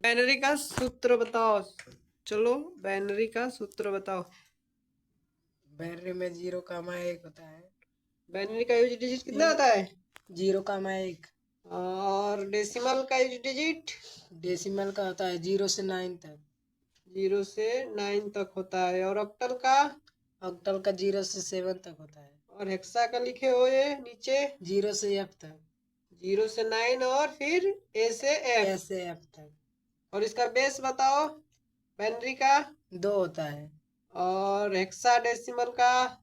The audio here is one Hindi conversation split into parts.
बाइनरी का सूत्र बताओ। चलो बाइनरी का सूत्र बताओ। बाइनरी में 0,1 होता है। बाइनरी का यूज डिजिट कितना होता है? 0,1। और डेसिमल का यूज डिजिट? डेसिमल का होता है 0 से 9 तक। 0 से 9 तक होता है। और ऑक्टल का? ऑक्टल का 0 से 7 तक होता है। और हेक्सा का लिखे हो ये नीचे? 0 से F तक। 0 से 9 और फिर A से F। A से F तक। और इसका बेस बताओ बाइनरी का? 2 होता है। और हेक्सा डेसिमल का?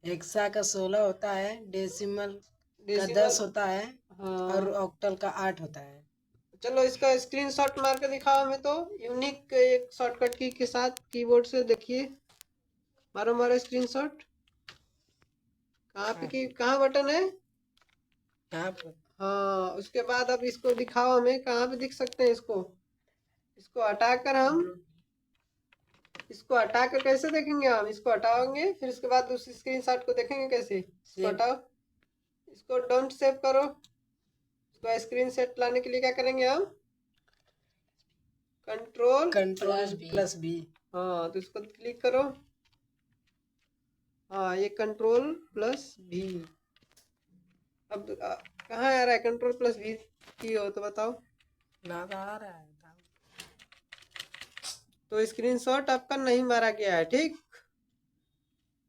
हेक्सा का 16 होता है। डेसिमल का 10 डेसिमल होता है। और हाँ। ऑक्टल का 8 होता है। चलो इसका स्क्रीनशॉट मार के दिखाओ हमें तो यूनिक एक शॉर्टकट की के साथ कीबोर्ड से देखिए। मारो मारो स्क्रीनशॉट। कहाँ पे की कहाँ बटन है? यहाँ पर हाँ उसके बाद अब इसको दिखाओ हमें कहाँ पे दिख सकते हैं इसको। इसको हटाकर हम इसको हटाकर कैसे देखेंगे? हम इसको हटाओगे फिर उसके बाद उस स्क्रीनशॉट को देखेंगे कैसे? इसको हटाओ। इसको डोंट सेव करो। इसको स्क्रीन सेट लाने के लिए क्या करेंगे हम? Control plus B. हाँ तो इसको क्लिक करो। हाँ ये कंट्रोल प्लस भी। अब कहाँ आ रहा है कंट्रोल प्लस भी की हो तो बताओ। ना आ रहा है। तो स्क्रीनशॉट आपका नहीं मारा गया है। ठीक,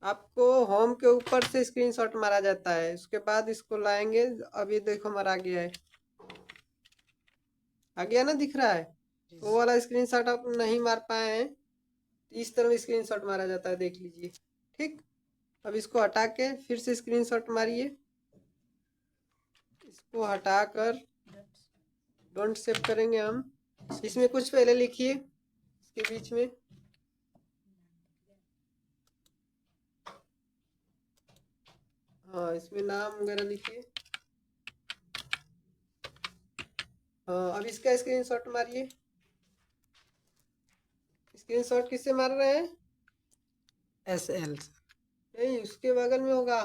आपको होम के ऊपर से स्क्रीनशॉट मारा जाता है उसके बाद इसको लाएंगे। अभी देखो मारा गया है। आ गया ना? दिख रहा है? वो वाला स्क्रीनशॉट आप नहीं मार पाए हैं। इस तरह स्क्रीनशॉट मारा जाता है देख लीजिए। ठीक, अब इसको हटा के फिर से स्क्रीनशॉट मारिए। इसको हटाकर डोंट सेव करेंगे हम। इसमें कुछ पहले लिखिए इसके बीच में। हाँ इसमें नाम वगैरह लिखिए। हाँ अब इसका स्क्रीनशॉट मारिए। स्क्रीनशॉट किससे मार रहे हैं? SL नहीं उसके बगल में होगा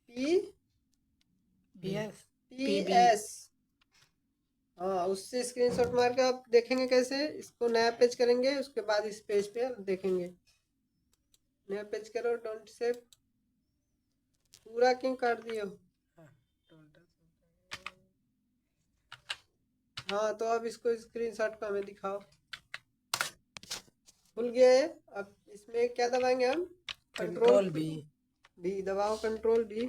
पी PS पी एस। हाँ उससे स्क्रीनशॉट मार के आप देखेंगे कैसे। इसको नया पेज करेंगे उसके बाद इस पेज पे देखेंगे। नया पेज करो डोंट सेव। पूरा क्यों काट दियो? हाँ तो अब इसको स्क्रीनशॉट को हमें दिखाओ। खुल गया है। अब इसमें क्या दबाएंगे हम? कंट्रोल भी दबाओ। कंट्रोल भी।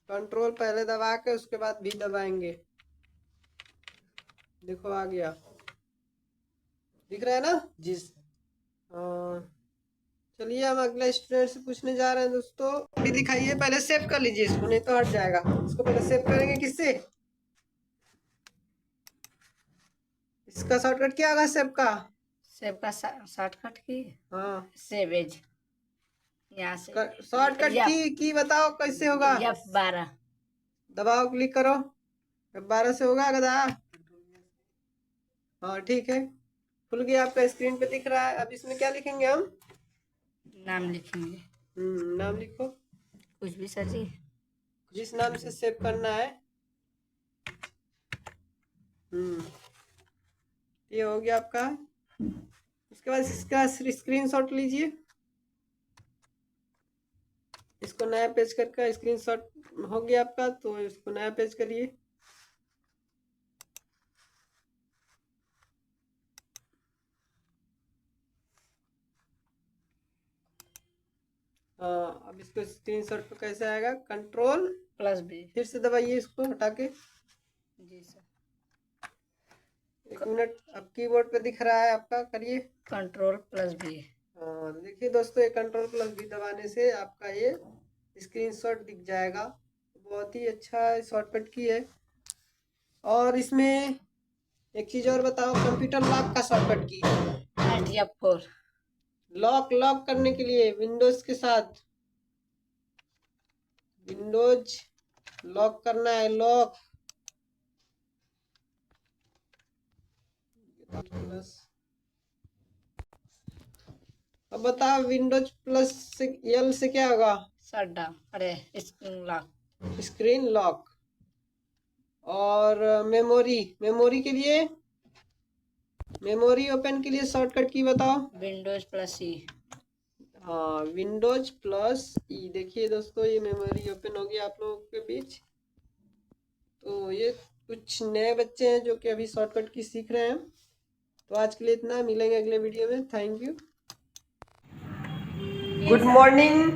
कंट्रोल पहले दबा के उसके बाद भी दबाएंगे। देखो आ गया। दिख रहा है ना? जी। हाँ चलिए हम अगले स्टूडेंट से पूछने जा रहे हैं दोस्तों। भी दिखाइए। पहले सेव कर लीजिए इसको नहीं तो हट जाएगा। इसको पहले सेव करेंगे किससे? इसका शॉर्टकट क्या होगा सेव का? सेव का शॉर्टकट की हाँ सेव एज यहाँ से शॉर्टकट की बताओ कैसे होगा? F12 दबाओ क्लिक करो। 12 से होगा गधा? हाँ ठीक है खुल गया आपका स्क्रीन पे दिख रहा है। अब इसमें क्या लिखेंगे हम? नाम लिखेंगे। नाम लिखो कुछ भी सर जी। जिस नाम से सेव करना है। ये हो गया आपका। उसके बाद इसका स्क्रीनशॉट लीजिए। इसको नया पेज करके स्क्रीनशॉट हो गया आपका तो इसको नया पेज करिए। हाँ अब इसको स्क्रीनशॉट पे कैसे आएगा? Control plus B. फिर से दबाइए इसको हटा के। जी सर। एक मिनट। अब कीबोर्ड पे दिख रहा है आपका करिए। Control plus B. हाँ देखिए दोस्तों ये कंट्रोल प्लस बी दबाने से आपका ये स्क्रीनशॉट दिख जाएगा। बहुत ही अच्छा शॉर्टकट की है। और इसमें एक चीज और बताओ। कंप्यूटर लॉक का शॉर्टकट की। F4 लॉक करने के लिए विंडोज के साथ विंडोज लॉक करना है। लॉक अब बताओ विंडोज प्लस से एल से क्या होगा? Shut down. अरे स्क्रीन लॉक। Screen lock. और मेमोरी के लिए, मेमोरी ओपन के लिए शॉर्टकट की बताओ। विंडोज प्लस ई। हाँ, विंडोज प्लस ई। देखिए दोस्तों, ये मेमोरी ओपन हो गया आप लोगों के बीच। तो ये कुछ नए बच्चे हैं जो कि अभी शॉर्टकट की सीख रहे हैं। तो आज के लिए इतना, मिलेंगे अगले वीडियो में। Thank you. Good morning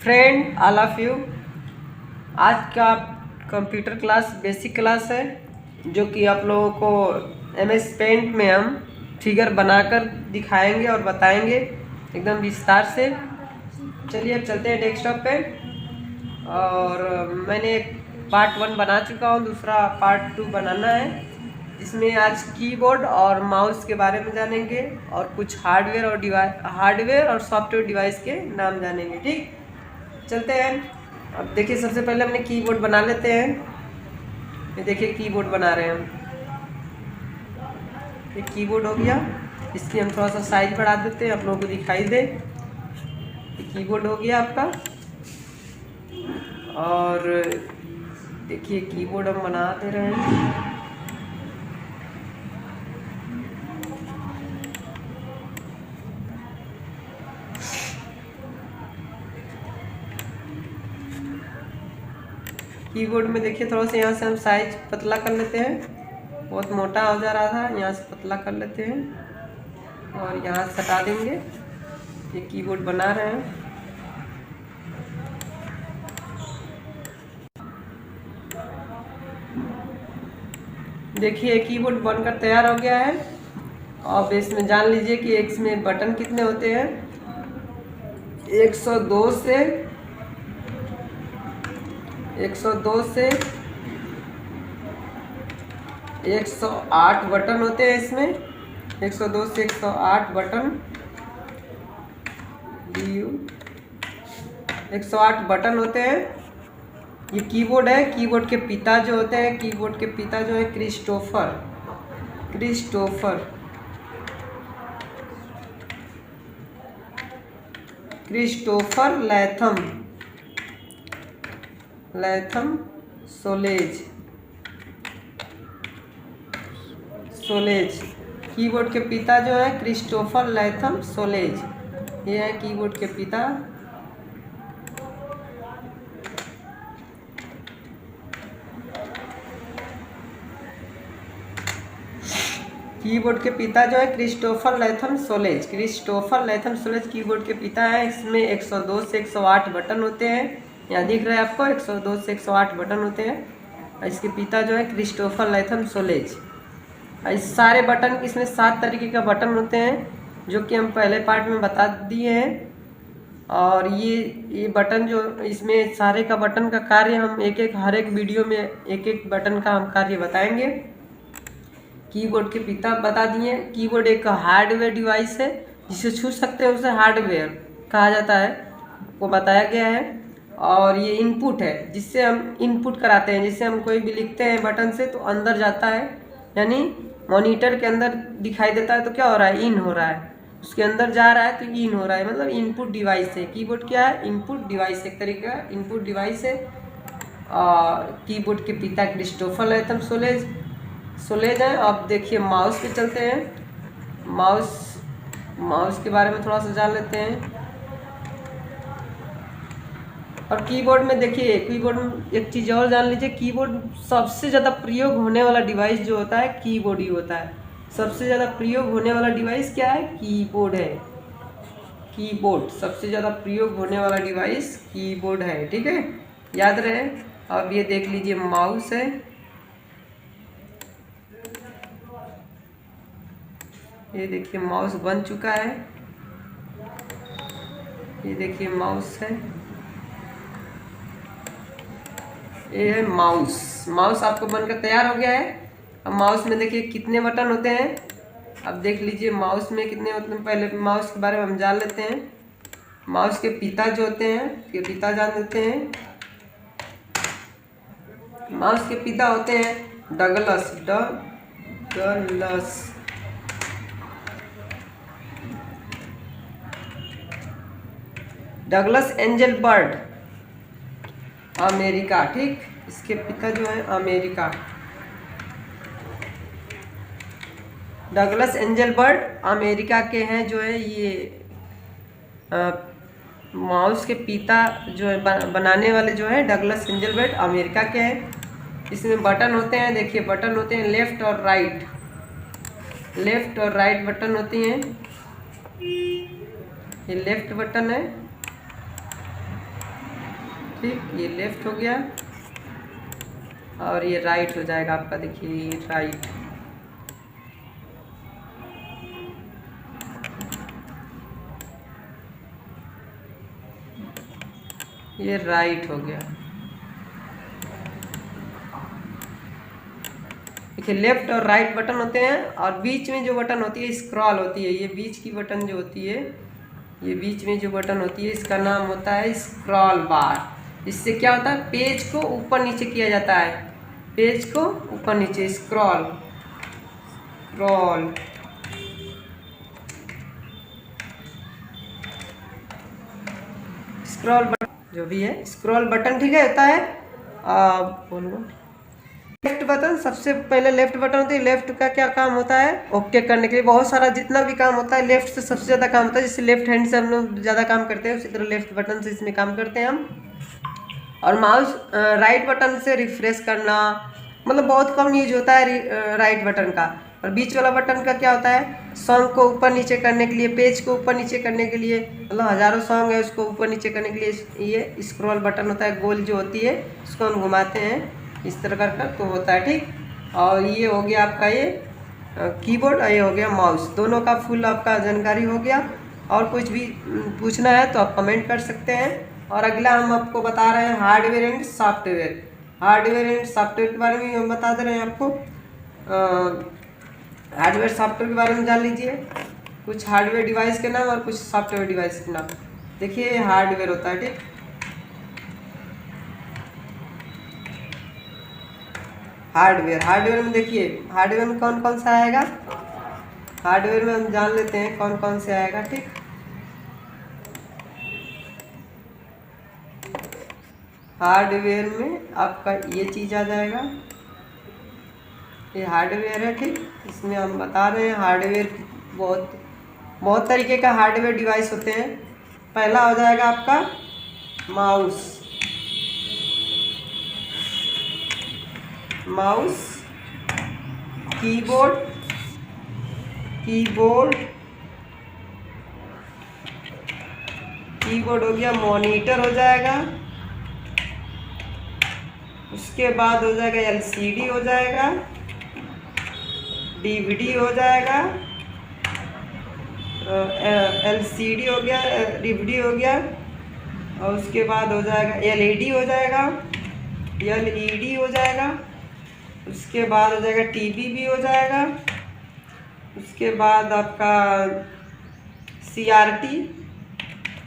friend, all of you. आज का कंप्यूटर क्लास बेसिक क्लास है, जो कि आप लोगों को MS पेंट में हम फिगर बनाकर दिखाएंगे और बताएंगे एकदम विस्तार से। चलिए अब चलते हैं डेस्कटॉप पे। और मैंने पार्ट 1 बना चुका हूँ, दूसरा पार्ट 2 बनाना है, जिसमें आज कीबोर्ड और माउस के बारे में जानेंगे और कुछ हार्डवेयर और सॉफ्टवेयर डिवाइस के नाम जानेंगे। ठीक, चलते हैं। अब देखिए, सबसे पहले हमने कीबोर्ड बना लेते हैं। ये देखिए कीबोर्ड बना रहे हैं हम। ये कीबोर्ड हो गया, इसकी हम थोड़ा सा साइज बढ़ा देते हैं, आप लोगों को दिखाई दे। ये कीबोर्ड हो गया आपका। और देखिए कीबोर्ड हम बना दे रहे हैं। कीबोर्ड में देखिए थोड़ा सा यहाँ से हम साइज पतला कर लेते हैं, बहुत मोटा हो जा रहा था, यहाँ से पतला कर लेते हैं और यहाँ से हटा देंगे। ये कीबोर्ड बना रहे हैं। देखिए कीबोर्ड बनकर तैयार हो गया है। अब इसमें जान लीजिए कि इसमें बटन कितने होते हैं। 102 से 108 बटन होते हैं इसमें। 102 से 108 बटन, 108 बटन होते हैं। ये कीबोर्ड है। कीबोर्ड के पिता जो होते हैं, कीबोर्ड के पिता जो है क्रिस्टोफर लैथम सोलेज। कीबोर्ड के पिता जो है क्रिस्टोफर लैथम सोलेज। ये है कीबोर्ड के पिता। कीबोर्ड के पिता जो है क्रिस्टोफर लैथम सोलेज कीबोर्ड के पिता है। इसमें 102 से 108 बटन होते हैं। यहाँ दिख रहा है आपको, 102 से 108 बटन होते हैं। और इसके पिता जो है क्रिस्टोफर लैथम सोलेज। इस सारे बटन, इसमें 7 तरीके का बटन होते हैं, जो कि हम पहले पार्ट में बता दिए हैं। और ये बटन जो, इसमें सारे का बटन का कार्य हम हर एक वीडियो में एक बटन का हम कार्य बताएंगे। कीबोर्ड के पिता बता दिए। कीबोर्ड एक हार्डवेयर डिवाइस है, जिसे छू सकते हैं उसे हार्डवेयर कहा जाता है, वो बताया गया है। और ये इनपुट है, जिससे हम इनपुट कराते हैं। जिससे हम कोई भी लिखते हैं बटन से तो अंदर जाता है, यानी मॉनिटर के अंदर दिखाई देता है तो क्या हो रहा है, इन हो रहा है। उसके अंदर जा रहा है तो इन हो रहा है, मतलब इनपुट डिवाइस है। कीबोर्ड क्या है, इनपुट डिवाइस, एक तरीके का इनपुट डिवाइस है। कीबोर्ड के पिता क्रिस्टोफर लैथम सोलेज है। अब देखिए माउस पे चलते हैं। माउस के बारे में थोड़ा सा जान लेते हैं। और कीबोर्ड में देखिए, कीबोर्ड में एक चीज़ और जान लीजिए, कीबोर्ड सबसे ज़्यादा प्रयोग होने वाला डिवाइस जो होता है कीबोर्ड ही होता है। सबसे ज़्यादा प्रयोग होने वाला डिवाइस क्या है, कीबोर्ड है। कीबोर्ड सबसे ज़्यादा प्रयोग होने वाला डिवाइस कीबोर्ड है। ठीक है, याद रहे। अब ये देख लीजिए माउस है। ये देखिए माउस बन चुका है। ये देखिए माउस है। ये है माउस आपको बनकर तैयार हो गया है। अब माउस में देखिए कितने बटन होते हैं। अब देख लीजिए माउस में कितने होते हैं। पहले माउस के बारे में हम जान लेते हैं। माउस के पिता जो होते हैं, के पिता जान लेते हैं। माउस के पिता होते हैं डगलस एंजल बर्ड, अमेरिका। ठीक, इसके पिता जो है अमेरिका। डगलस एंजलबर्ट अमेरिका के हैं जो है ये माउस के पिता जो है बनाने वाले जो है डगलस एंजलबर्ट अमेरिका के हैं। इसमें बटन होते हैं, देखिए बटन होते हैं लेफ़्ट और राइट, लेफ़्ट और राइट बटन होती हैं। ये लेफ़्ट बटन है, ठीक, ये लेफ़्ट हो गया और ये राइट हो जाएगा आपका, देखिए ये राइट। ये राइट हो गया। देखिए लेफ्ट और राइट बटन होते हैं और बीच में जो बटन होती है स्क्रॉल होती है। ये बीच की बटन जो होती है, ये बीच में जो बटन होती है इसका नाम होता है स्क्रॉल बार। इससे क्या होता है, पेज को ऊपर नीचे किया जाता है, पेज को ऊपर नीचे, स्क्रॉल स्क्रॉल। स्क्रॉल बटन जो भी है, स्क्रॉल बटन, ठीक है, होता है। बोलो लेफ्ट बटन, सबसे पहले लेफ्ट बटन होती है। लेफ्ट का क्या काम होता है, ओके करने के लिए। बहुत सारा जितना भी काम होता है लेफ्ट से सबसे ज़्यादा काम होता है। जैसे लेफ्ट हैंड से हम लोग ज़्यादा काम करते हैं, उसी तरह लेफ्ट बटन से इसमें काम करते हैं हम। और माउस राइट बटन से रिफ्रेश करना, मतलब बहुत कम यूज होता है राइट बटन का। और बीच वाला बटन का क्या होता है, सॉन्ग को ऊपर नीचे करने के लिए, पेज को ऊपर नीचे करने के लिए, मतलब हज़ारों सॉन्ग है उसको ऊपर नीचे करने के लिए ये स्क्रॉल बटन होता है। गोल जो होती है उसको हम घुमाते हैं इस तरह कर तो होता है, ठीक। और ये हो गया आपका ये कीबोर्ड और ये हो गया माउस, दोनों का फुल आपका जानकारी हो गया। और कुछ भी पूछना है तो आप कमेंट कर सकते हैं। और अगला हम आपको बता रहे हैं hardware and software. Hardware and software के बारे में हम बता दे रहे हैं आपको। हार्डवेयर सॉफ्टवेयर के बारे में जान लीजिए, कुछ हार्डवेयर डिवाइस के नाम और कुछ सॉफ्टवेयर डिवाइस के नाम। देखिए हार्डवेयर होता है, ठीक। हार्डवेयर में देखिए हार्डवेयर में कौन कौन सा आएगा, हार्डवेयर में हम जान लेते हैं कौन कौन से आएगा, ठीक। हार्डवेयर में आपका ये चीज़ आ जाएगा, ये हार्डवेयर है, ठीक। इसमें हम बता रहे हैं हार्डवेयर बहुत तरीके का हार्डवेयर डिवाइस होते हैं। पहला हो जाएगा आपका माउस, कीबोर्ड हो गया, मॉनिटर हो जाएगा, उसके बाद हो जाएगा एलसीडी हो जाएगा, डीवीडी हो जाएगा, एलसीडी हो गया, डीवीडी हो गया, और उसके बाद हो जाएगा एलईडी हो जाएगा, हो जाएगा, उसके बाद हो जाएगा टीवी भी हो जाएगा, उसके बाद आपका सीआरटी,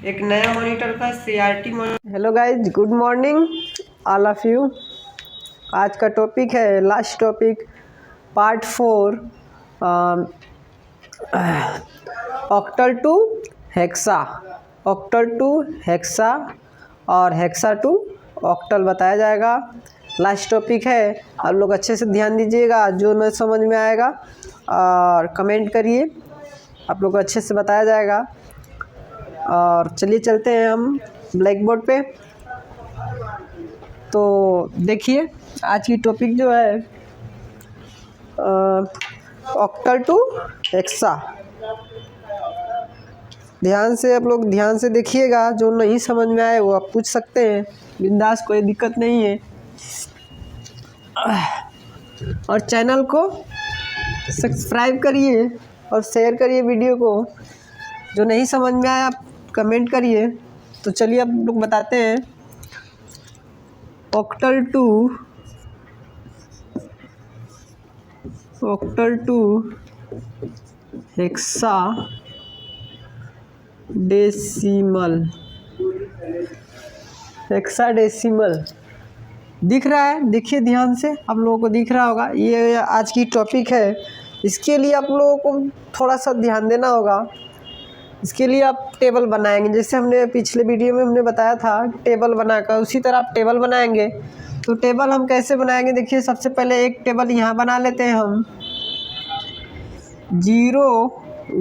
एक नया मॉनिटर था CRT monitor. Hello guys, good morning all of you. आज का टॉपिक है last topic part 4, octal to hexa. Octal to hexa और हेक्सा टू ऑक्टल बताया जाएगा। लास्ट टॉपिक है, आप लोग अच्छे से ध्यान दीजिएगा, जो न समझ में आएगा और कमेंट करिए, आप लोग को अच्छे से बताया जाएगा। और चलिए चलते हैं हम ब्लैक बोर्ड पे। तो देखिए आज की टॉपिक जो है ऑक्टल टू हेक्सा। ध्यान से आप लोग ध्यान से देखिएगा, जो नहीं समझ में आए वो आप पूछ सकते हैं, बिंदास, कोई दिक्कत नहीं है। और चैनल को सब्सक्राइब करिए और शेयर करिए वीडियो को। जो नहीं समझ में आया आप कमेंट करिए। तो चलिए आप लोग बताते हैं ऑक्टल टू हेक्सा डेसिमल दिख रहा है, देखिए ध्यान से, आप लोगों को दिख रहा होगा। ये आज की टॉपिक है, इसके लिए आप लोगों को थोड़ा सा ध्यान देना होगा। इसके लिए आप टेबल बनाएंगे, जैसे हमने पिछले वीडियो में हमने बताया था टेबल बनाकर, उसी तरह आप टेबल बनाएंगे। तो टेबल हम कैसे बनाएंगे, देखिए सबसे पहले एक टेबल यहाँ बना लेते हैं हम। 0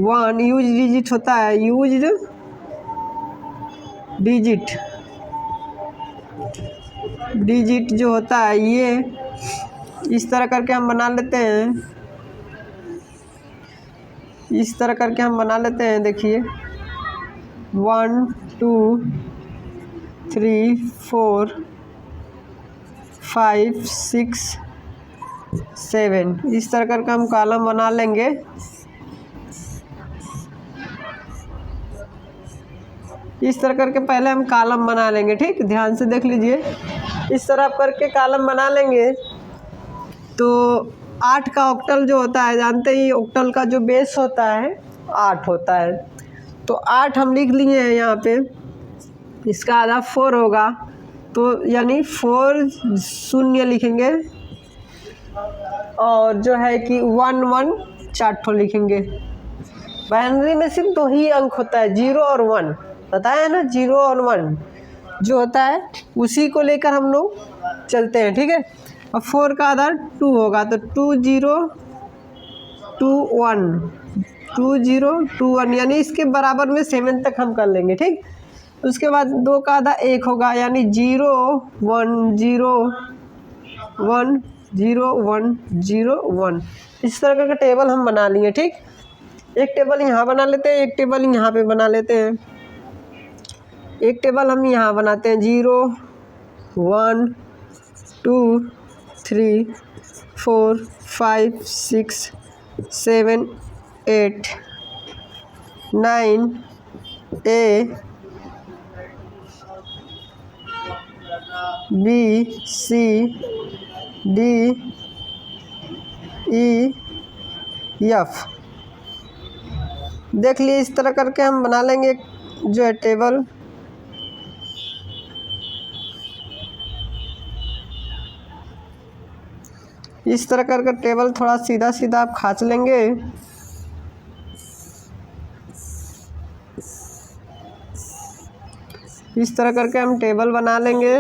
1 यूज डिजिट होता है, यूज्ड डिजिट जो होता है ये इस तरह करके हम बना लेते हैं, इस तरह करके हम बना लेते हैं। देखिए 1 2 3 4 5 6 7 इस तरह करके हम कॉलम बना लेंगे। इस तरह करके पहले हम कॉलम बना लेंगे, ठीक, ध्यान से देख लीजिए। इस तरह करके कॉलम बना लेंगे तो 8 का ऑक्टल जो होता है, जानते ही ऑक्टल का जो बेस होता है 8 होता है। तो 8 हम लिख लिए हैं यहाँ पे, इसका आधा 4 होगा, तो यानी 4 शून्य लिखेंगे और जो है कि 1 1 4 ठो लिखेंगे। बाइनरी में सिर्फ 2 ही अंक होता है, 0 और 1, पता है ना, 0 और 1 जो होता है उसी को लेकर हम लोग चलते हैं, ठीक है। और 4 का आधा 2 होगा, तो 2 0 2 1 2 0 2 1 यानी इसके बराबर में 7 तक हम कर लेंगे, ठीक। उसके बाद 2 का आधा 1 होगा, यानी 0 1 0 1 0 1 0 1 इस तरह का टेबल हम बना लिए, ठीक। एक टेबल यहाँ बना लेते हैं, एक टेबल यहाँ पे बना लेते हैं। एक टेबल हम यहाँ बनाते हैं 0 1 2 3 4 5 6 7 8 9 A B C D E F। देख लिए, इस तरह करके हम बना लेंगे जो है टेबल। इस तरह करके टेबल थोड़ा सीधा सीधा आप खींच लेंगे। इस तरह करके हम टेबल बना लेंगे।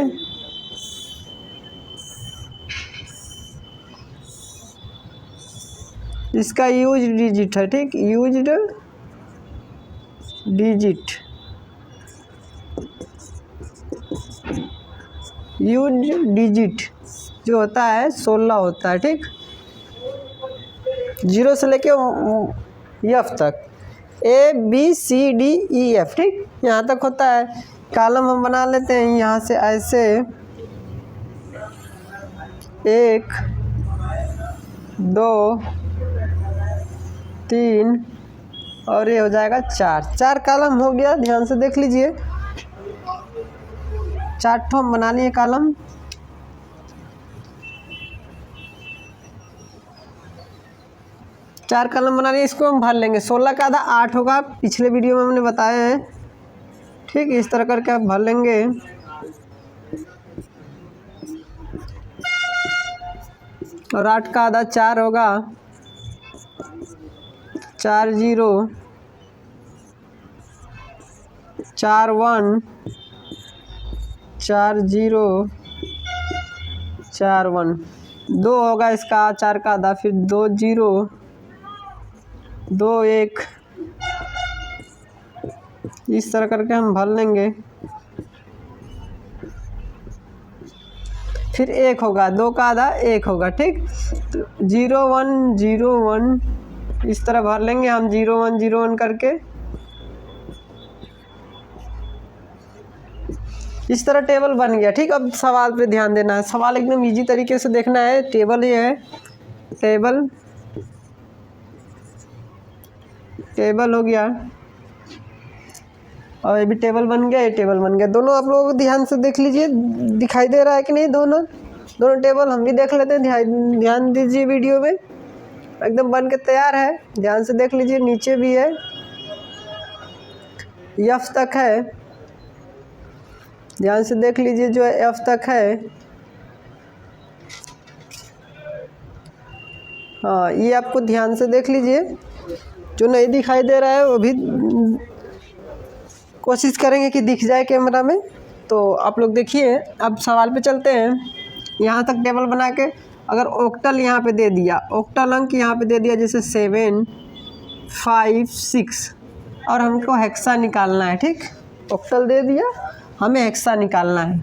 इसका यूज डिजिट है, ठीक, यूज्ड डिजिट जो होता है 16 होता है, ठीक, 0 से लेके F तक, A B C D E F, ठीक, यहाँ तक होता है। कॉलम हम बना लेते हैं यहाँ से ऐसे 1 2 3 और ये हो जाएगा 4 कॉलम हो गया। ध्यान से देख लीजिए, 4 ठो हम बना लिए कॉलम। चार कॉलम बना लिए, इसको हम भर लेंगे। 16 का आधा 8 होगा, पिछले वीडियो में हमने बताया है, ठीक, इस तरह करके आप भर लेंगे। और 8 का आधा 4 होगा, 4 0 4 1 4 0 4 1 2 होगा इसका 4 का आधा, फिर 2 0 2 1 इस तरह करके हम भर लेंगे। फिर 1 होगा, 2 का आधा 1 होगा, ठीक, तो 0 1 0 1 इस तरह भर लेंगे हम, 0 1 0 1 करके। इस तरह टेबल बन गया, ठीक। अब सवाल पे ध्यान देना है, सवाल एकदम इजी तरीके से देखना है। टेबल ये है, टेबल हो गया, और ये भी टेबल बन गया, ये टेबल बन गया। दोनों आप लोग ध्यान से देख लीजिए, दिखाई दे रहा है कि नहीं, दोनों टेबल हम भी देख लेते हैं। ध्यान दीजिए, वीडियो में एकदम बन के तैयार है, ध्यान से देख लीजिए। नीचे भी है, F तक है, ध्यान से देख लीजिए, जो है F तक है। हाँ, ये आपको ध्यान से देख लीजिए, जो नहीं दिखाई दे रहा है वो भी कोशिश करेंगे कि दिख जाए कैमरा में। तो आप लोग देखिए, अब सवाल पे चलते हैं। यहाँ तक टेबल बना के अगर ऑक्टल यहाँ पे दे दिया, ऑक्टल अंक यहाँ पे दे दिया जैसे 7, 5, 6 और हमको हेक्सा निकालना है, ठीक। ऑक्टल दे दिया, हमें हेक्सा निकालना है,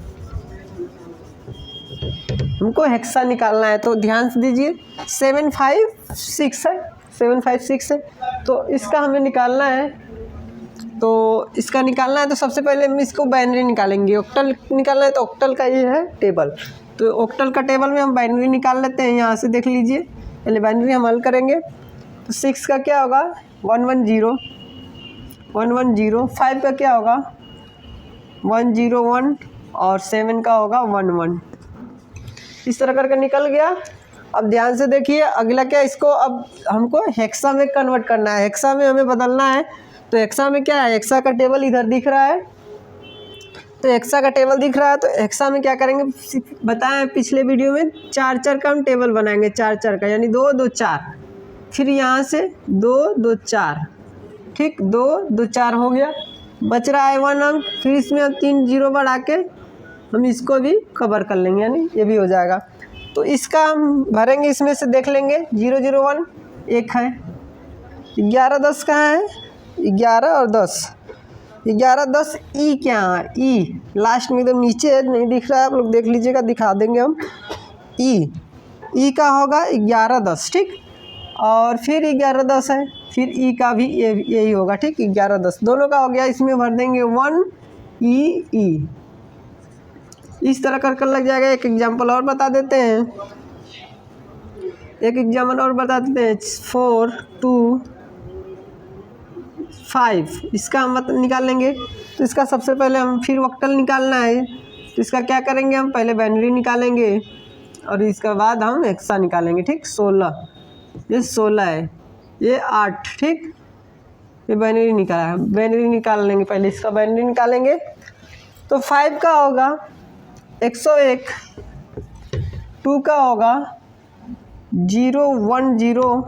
हमको हेक्सा निकालना है। तो ध्यान से दीजिए 7, 5, 6 है, 7, 5, 6 है, तो इसका हमें निकालना है। तो इसका निकालना है तो सबसे पहले हम इसको बाइनरी निकालेंगे। ऑक्टल निकालना है तो ऑक्टल का ये है टेबल, तो ऑक्टल का टेबल में हम बाइनरी निकाल लेते हैं। यहाँ से देख लीजिए, पहले बाइनरी हम हल करेंगे। तो 6 का क्या होगा 110, 110। 5 का क्या होगा 101 और 7 का होगा 11। इस तरह करके निकल गया। अब ध्यान से देखिए अगला क्या, इसको अब हमको हेक्सा में कन्वर्ट करना है, हेक्सा में हमें बदलना है। तो हेक्सा में क्या है, हेक्सा का टेबल इधर दिख रहा है, तो हेक्सा का टेबल दिख रहा है। तो हेक्सा में क्या करेंगे, बताएं पिछले वीडियो में 4 का हम टेबल बनाएंगे, 4 का यानी 2, 2, 4, फिर यहाँ से 2, 2, 4, ठीक, 2, 2, 4 हो गया। बच रहा है 1 अंक, फिर इसमें हम 3 जीरो बढ़ा के हम इसको भी कवर कर लेंगे, यानी ये भी हो जाएगा। तो इसका हम भरेंगे, इसमें से देख लेंगे 0, 0, 1 1 है, 11, 10 कहाँ है, 11 और 10, 11, 10 ई क्या है, ई लास्ट में एकदम नीचे है, नहीं दिख रहा है, आप लोग देख लीजिएगा, दिखा देंगे हम। ई का होगा 11, 10, ठीक, और फिर 11, 10 है, फिर ई का भी यही होगा, ठीक, 11, 10 दोनों का हो गया। इसमें भर देंगे 1 ई। इस तरह कर लग जाएगा। एक एग्जाम्पल और बता देते हैं, एक एग्जाम्पल और बता देते हैं 4, 2, 5। इसका हम निकाल लेंगे। तो इसका सबसे पहले हम फिर ऑक्टल निकालना है, तो इसका क्या करेंगे, हम पहले बाइनरी निकालेंगे और इसके बाद हम हेक्सा निकालेंगे, ठीक। 16, ये 16 है, ये 8, ठीक, ये बाइनरी निकाला है, बाइनरी निकाल लेंगे, पहले इसका बाइनरी निकालेंगे। तो 5 का होगा 101, 2 का होगा 0, 1, 0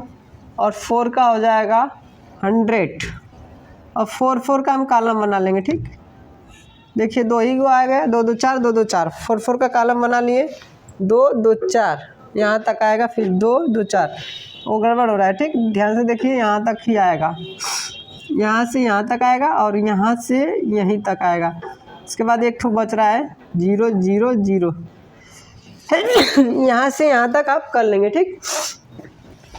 और 4 का हो जाएगा 100 और 4, 4 का हम कॉलम बना लेंगे, ठीक। देखिए 2 ही को आ गया, 2, 2, 4, 2, 2, 4, 4, 4 का कॉलम बना लिए, 2, 2, 4 यहाँ तक आएगा, फिर 2, 2, 4 वो गड़बड़ हो रहा है, ठीक, ध्यान से देखिए, यहाँ तक ही आएगा, यहाँ से यहाँ तक आएगा और यहाँ से यहीं तक आएगा। इसके बाद एक ठो बच रहा है 0, 0, 0 यहाँ से यहाँ तक आप कर लेंगे, ठीक।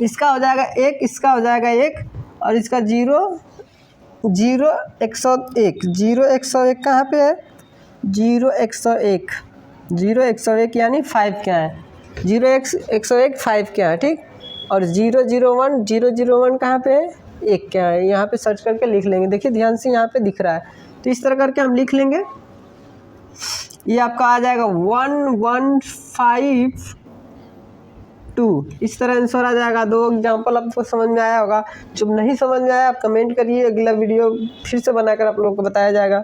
इसका हो जाएगा 1, इसका हो जाएगा 1 और इसका 0, 0, 101, 0, 101 कहाँ पे है, 0, 101, 0, 101 यानी 5 क्या है, 0, 101 5 क्या है, ठीक। और 0, 0, 1, 0, 0, 1 कहाँ पे है, 1 क्या है, यहाँ पे सर्च करके लिख लेंगे। देखिए ध्यान से यहाँ पे दिख रहा है, तो इस तरह करके हम लिख लेंगे। ये आपका आ जाएगा 1152, इस तरह आंसर आ जाएगा। 2 एग्जाम्पल आपको समझ में आया होगा, जब नहीं समझ में आया आप कमेंट करिए, अगला वीडियो फिर से बनाकर आप लोगों को बताया जाएगा।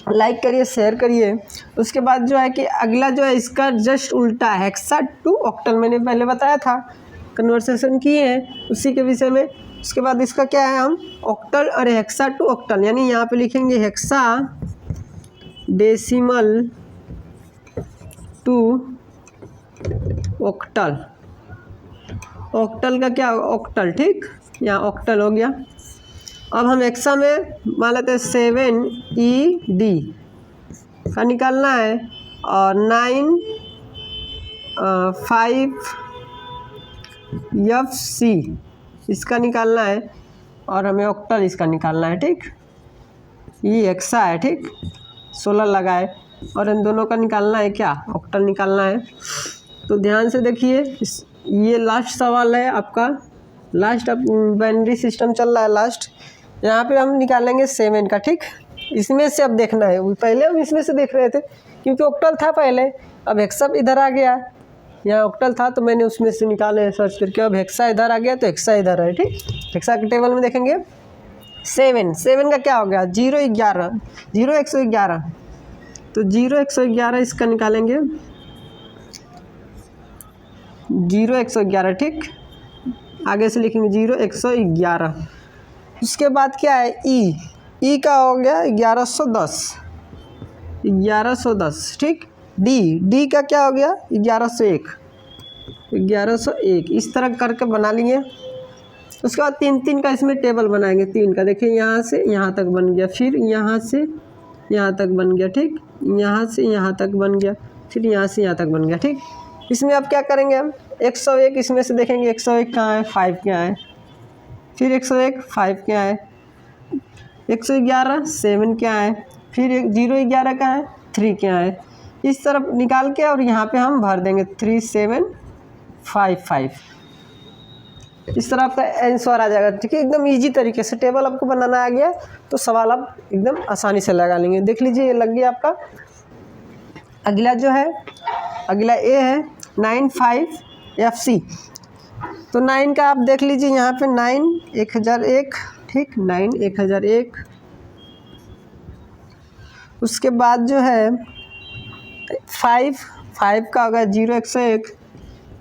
लाइक करिए, शेयर करिए। उसके बाद जो है कि अगला जो है इसका जस्ट उल्टा है, हेक्सा टू ऑक्टल, मैंने पहले बताया था, कन्वर्सेशन किए हैं उसी के विषय में। उसके बाद इसका क्या है, हम ऑक्टल और हेक्सा टू ऑक्टल, यानी यहाँ पे लिखेंगे hexadecimal to octal. Octal का क्या, ऑक्टल, ठीक, यहाँ ऑक्टल हो गया। अब हम हेक्सा में मान लेते हैं 7ED का निकालना है और 95FC इसका निकालना है और हमें ऑक्टल इसका निकालना है, ठीक। ये हेक्सा है, ठीक, 16 लगाए और इन दोनों का निकालना है क्या, ऑक्टल निकालना है। तो ध्यान से देखिए, ये लास्ट सवाल है आपका, लास्ट अब बाइनरी सिस्टम चल रहा है लास्ट। यहाँ पे हम निकालेंगे 7 का, ठीक। इसमें से अब देखना है, पहले हम इसमें से देख रहे थे क्योंकि ऑक्टल था पहले, अब हेक्सा इधर आ गया, यहाँ ऑक्टल था तो मैंने उसमें से निकाले सर्च करके, अब हेक्सा इधर आ गया तो हेक्सा इधर है, ठीक। हेक्सा के टेबल में देखेंगे 7 का क्या हो गया 0, 11, 0, 111, तो 0, 111 इसका निकालेंगे, 0, 111, ठीक। आगे से लिखेंगे 0, 111। उसके बाद क्या है ई का हो गया 1110, 1110, ठीक। डी का क्या हो गया 1101, 1101 इस तरह करके बना लिए। उसके बाद 3 का इसमें टेबल बनाएंगे, 3 का देखिए यहाँ से यहाँ तक बन गया, फिर यहाँ से यहाँ तक बन गया, ठीक, यहाँ से यहाँ तक बन गया, फिर यहाँ से यहाँ तक बन गया, ठीक। इसमें अब क्या करेंगे हम 101 इसमें से देखेंगे 101 कहाँ है, 5 क्या है, फिर 101 5 क्या है, 111 7 क्या है, फिर 011 क्या है, 3 क्या है। इस तरफ निकाल के और यहाँ पे हम भर देंगे 3755। इस तरह आपका आंसर आ जाएगा, ठीक है। एकदम इजी तरीके से टेबल आपको बनाना आ गया तो सवाल आप एकदम आसानी से लगा लेंगे। देख लीजिए ये लग गया आपका। अगला जो है, अगला ए है 95FC। तो 9 का आप देख लीजिए यहाँ पे 9 1001, ठीक, 9 1001। उसके बाद जो है 5 का होगा 0101,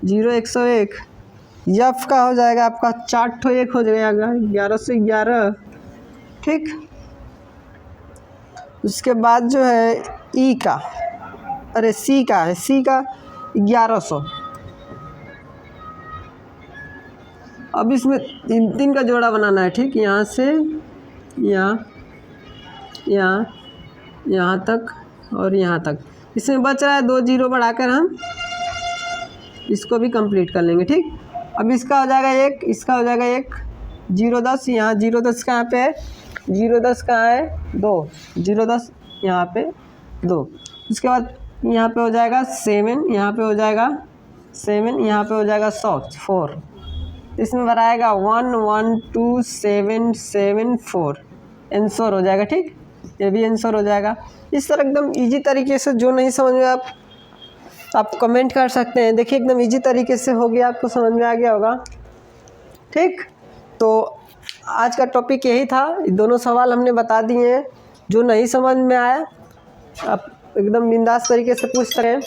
0101। यफ का हो जाएगा आपका 4 ठो 1 हो जाएगा 11 से 11, ठीक। उसके बाद जो है ई का, अरे सी का है, सी का 1100। अब इसमें 3 का जोड़ा बनाना है, ठीक, यहाँ से यहाँ तक और यहाँ तक। इसमें बच रहा है 2 0 बढ़ाकर हम इसको भी कंप्लीट कर लेंगे, ठीक। अब इसका हो जाएगा 1, इसका हो जाएगा 1, 010 यहाँ 010 कहाँ पे है, 010 कहाँ है 2, 010 यहाँ पे 2। उसके बाद यहाँ पे हो जाएगा 7, यहाँ पे हो जाएगा 7, यहाँ पे हो जाएगा 4। इसमें बनाएगा 1 1 2 7 7 4, आंसर हो जाएगा, ठीक। ये भी आंसर हो जाएगा। इस तरह एकदम इजी तरीके से, जो नहीं समझ में आप कमेंट कर सकते हैं। देखिए एकदम इजी तरीके से हो गया, आपको समझ में आ गया होगा, ठीक। तो आज का टॉपिक यही था, दोनों सवाल हमने बता दिए हैं। जो नहीं समझ में आया आप एकदम बिंदास तरीके से पूछ सकते हैं।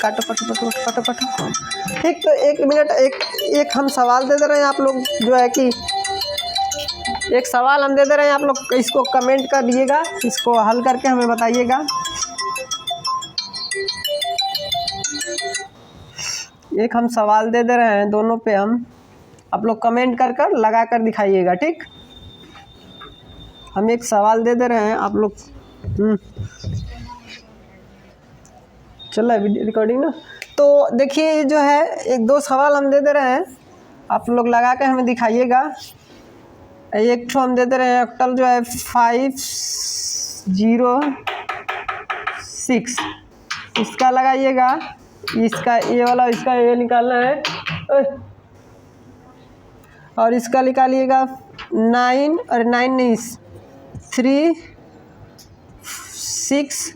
काटो, ठीक। तो 1 मिनट एक हम सवाल दे दे रहे हैं, आप लोग जो है कि एक सवाल हम दे दे रहे हैं, आप लोग इसको कमेंट कर दिएगा, इसको हल करके हमें बताइएगा। एक हम सवाल दे दे रहे हैं, दोनों पे हम आप लोग कमेंट कर लगा कर दिखाइएगा, ठीक। हम एक सवाल दे दे रहे हैं, आप लोग चल रहा है वीडियो रिकॉर्डिंग ना। तो देखिए जो है 1-2 सवाल हम दे दे रहे हैं, आप लोग लगा कर हमें दिखाइएगा। एक ठो हम दे दे रहे हैं, ऑक्टल जो है 506, इसका लगाइएगा, इसका ये वाला, इसका ये निकालना है, और इसका निकालिएगा 9 और 9 नहीं 3 6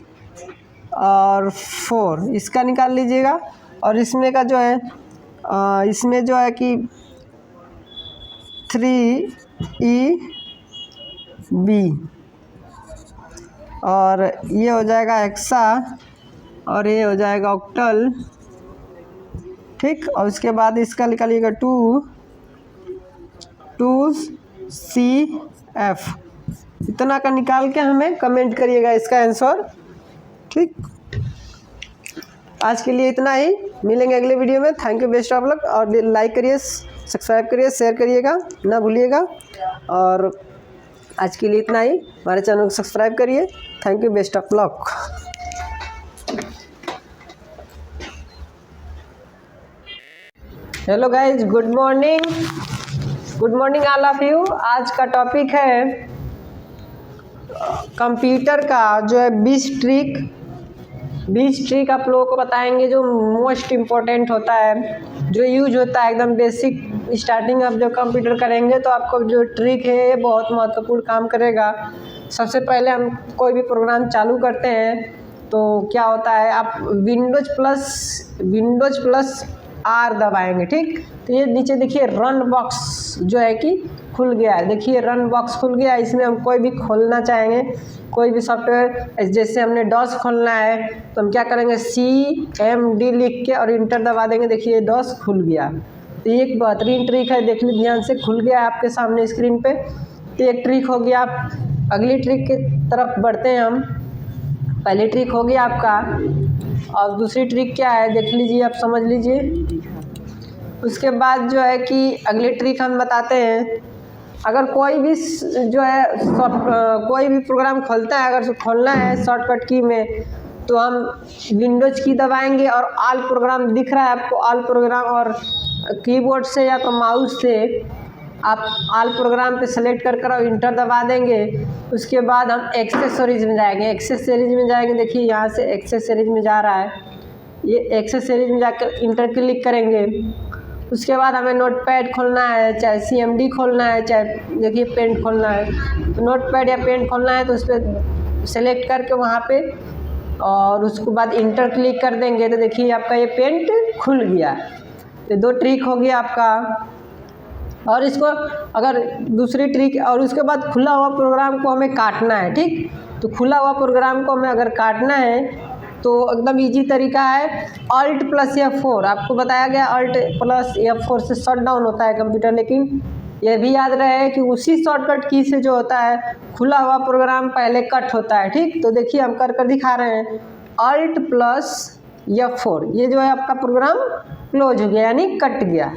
और 4, इसका निकाल लीजिएगा। और इसमें का जो है इसमें जो है कि 3EB और ये हो जाएगा हेक्सा और ये हो जाएगा ऑक्टल, ठीक। और उसके बाद इसका निकालिएगा 2CF। इतना का निकाल के हमें कमेंट करिएगा इसका आंसर, ठीक। आज के लिए इतना ही, मिलेंगे अगले वीडियो में। Thank you, best of luck. और लाइक करिए, सब्सक्राइब करिए, शेयर करिएगा ना भूलिएगा। और आज के लिए इतना ही, हमारे चैनल को सब्सक्राइब करिए। Thank you, best of luck. Hello guys, good morning all of you. आज का टॉपिक है कंप्यूटर का जो है 20 ट्रिक आप लोगों को बताएंगे, जो मोस्ट इम्पोर्टेंट होता है, जो यूज होता है एकदम बेसिक। स्टार्टिंग आप जब कंप्यूटर करेंगे तो आपको जो ट्रिक है ये बहुत महत्वपूर्ण काम करेगा। सबसे पहले हम कोई भी प्रोग्राम चालू करते हैं तो क्या होता है, आप विंडोज प्लस R दबाएंगे, ठीक। तो ये नीचे देखिए रन बॉक्स जो है कि खुल गया है, देखिए रन बॉक्स खुल गया। इसमें हम कोई भी खोलना चाहेंगे, कोई भी सॉफ्टवेयर, जैसे हमने डॉस खोलना है तो हम क्या करेंगे, CMD लिख के और इंटर दबा देंगे। देखिए डॉस खुल गया। तो ये एक बेहतरीन ट्रिक है, देख लीजिए ध्यान से, खुल गया है आपके सामने स्क्रीन पे। तो एक ट्रिक हो गया। अगली ट्रिक की तरफ बढ़ते हैं हम। पहली ट्रिक होगी आपका। और दूसरी ट्रिक क्या है देख लीजिए, आप समझ लीजिए। उसके बाद जो है कि अगली ट्रिक हम बताते हैं। अगर कोई भी जो है कोई भी प्रोग्राम खोलता है, अगर खोलना है शॉर्टकट की में, तो हम विंडोज की दबाएंगे और ऑल प्रोग्राम दिख रहा है आपको, ऑल प्रोग्राम, और कीबोर्ड से या तो माउस से आप ऑल प्रोग्राम पे सेलेक्ट कर और इंटर दबा देंगे। उसके बाद हम एक्सेसरीज में जाएंगे। एक्सेसरीज में जाएंगे, देखिए यहाँ से एक्सेसरीज में जा रहा है, ये एक्सेसरीज में जाकर इंटर क्लिक करेंगे। उसके बाद हमें नोटपैड खोलना है, चाहे CMD खोलना है, चाहे देखिए पेंट खोलना है। तो नोटपैड या पेंट खोलना है तो उस पर सेलेक्ट करके वहाँ पे, और उसके बाद इंटर क्लिक कर देंगे तो देखिए आपका ये पेंट खुल गया। तो 2 ट्रिक हो गया आपका। और इसको अगर दूसरी ट्रिक, और उसके बाद खुला हुआ प्रोग्राम को हमें काटना है, ठीक। तो खुला हुआ प्रोग्राम को हमें अगर काटना है तो एकदम इजी तरीका है, Alt + F4। आपको बताया गया Alt + F4 से शट डाउन होता है कंप्यूटर, लेकिन यह भी याद रहे कि उसी शॉर्टकट की से जो होता है खुला हुआ प्रोग्राम पहले कट होता है, ठीक। तो देखिए हम कर दिखा रहे हैं, Alt + F4, ये जो है आपका प्रोग्राम क्लोज हो गया यानी कट गया।